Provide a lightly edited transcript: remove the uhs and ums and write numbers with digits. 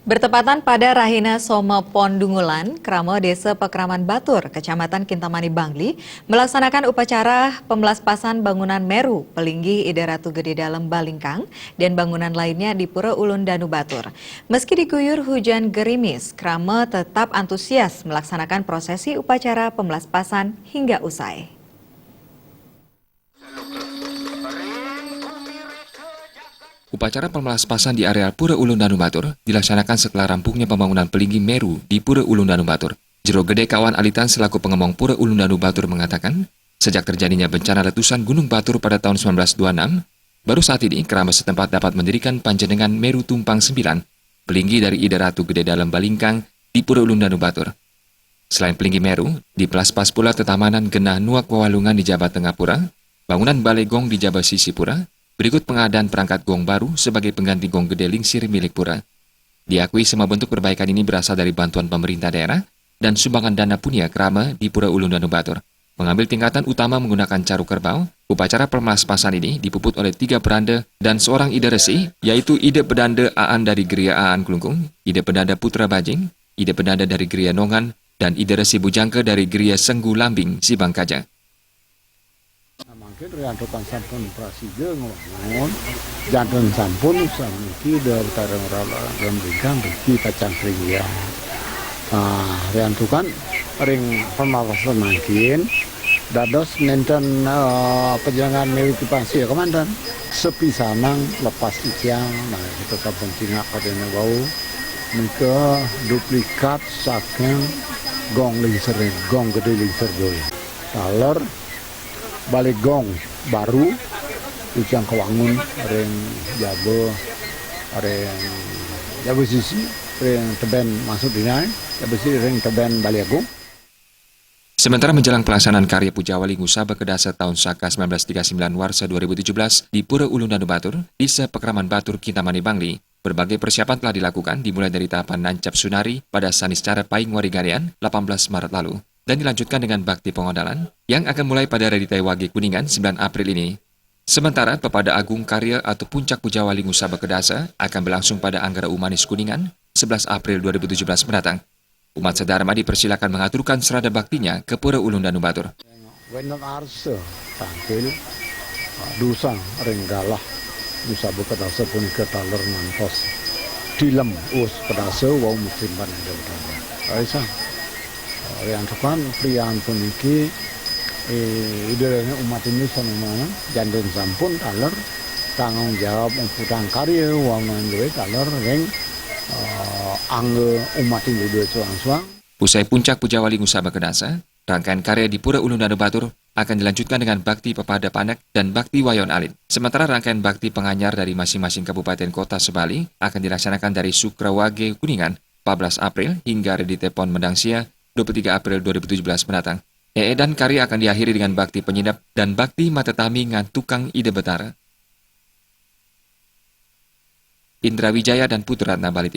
Bertepatan pada Rahina Soma Pondungulan, Krama Desa Pekraman Batur, Kecamatan Kintamani Bangli, melaksanakan upacara pemelaspasan bangunan Meru, Pelinggi Ida Ratu Gede Dalem Balingkang, dan bangunan lainnya di Pura Ulun Danu Batur. Meski diguyur hujan gerimis, Krama tetap antusias melaksanakan prosesi upacara pemelaspasan hingga usai. Upacara pemelaspasan di areal Pura Ulun Danu Batur dilaksanakan setelah rampungnya pembangunan Pelinggi Meru di Pura Ulun Danu Batur. Jero Gede Kawan Alitan selaku pengemong Pura Ulun Danu Batur mengatakan, sejak terjadinya bencana letusan Gunung Batur pada tahun 1926, baru saat ini keramat setempat dapat mendirikan panjenengan Meru Tumpang 9, Pelinggi dari Ida Ratu Gede Dalem Balingkang di Pura Ulun Danu Batur. Selain Pelinggi Meru, di Pelaspas pula tetamanan Genah Nuak Wawalungan di Jabat Tengah Pura, bangunan Balai Gong di Jabat Sisi Pura, berikut pengadaan perangkat gong baru sebagai pengganti gong gede lingsir milik Pura. Diakui semua bentuk perbaikan ini berasal dari bantuan pemerintah daerah dan sumbangan dana punya Krama di Pura Ulun Danu Batur. Mengambil tingkatan utama menggunakan caru kerbau, upacara pemelaspasan ini dipuput oleh 3 beranda dan seorang ide resi, yaitu ide pedanda Aan dari Geria Aan Klungkung, ide pedanda Putra Bajing, ide pedanda dari Geria Nongan, dan ide resi Bujangke dari Geria Senggu Lambing, Sibang Kaja. Mungkin riantokan sampun prasida ngomong jantan sampun samiki dari tarang rala dalam bingkang bagi kacang kria. Riantokan ring pemawasan makin dados nenten penjangan milik pasi komandan sepi sanang lepas ikyang nah kita kapan tingak pada bau nika duplikat saking gong lingser gong gede lingser boy taler balik gong baru yang kewangun ring jabo sisi ring teben masuk dinai jabo sisi ring teben baliagung. Sementara menjelang pelaksanaan karya Pujawali Ngusaba Kedasa tahun Saka 1939 Warsa 2017 di Pura Ulun Danu Batur, Desa Pekraman Batur, Kintamani Bangli, berbagai persiapan telah dilakukan dimulai dari tahapan Nancap Sunari pada Saniscara Paing Warigarian 18 Maret lalu dan dilanjutkan dengan bakti pengodalan yang akan mulai pada Reditai Wage Kuningan 9 April ini. Sementara Pepada Agung Karya atau Puncak Pujawali Ngusaba Kedasa akan berlangsung pada Anggara Umanis Kuningan 11 April 2017 mendatang. Umat sedharma dipersilakan mengaturkan serada baktinya ke Pura Ulun Danu Batur. Wenan arsa tampil dusa renggalah Ngusaba Kedasa punika taler mantos dilem us kedasa wau musimban dewata. Aisa yang tekan prian puniki idenya umat ini sama jandun sampun taler tanggung jawab ungkutan karya wau nanduwe taler reng angge umat ini dua suang-suang. Usai Puncak Pujawali Ngusaba Kedasa, rangkaian karya di Pura Ulun Danu Batur akan dilanjutkan dengan bakti Pepada Panek dan bakti Wayon Alit. Sementara rangkaian bakti penganyar dari masing-masing kabupaten kota sebali akan dilaksanakan dari Sukrawage Kuningan 14 April hingga Reditepon Medangsia 23 April 2017 mendatang. Dan karya akan diakhiri dengan bakti penyidap dan bakti Matetami ngan Tukang Ide Betara. Indra Wijaya dan Putra Ratna Bali.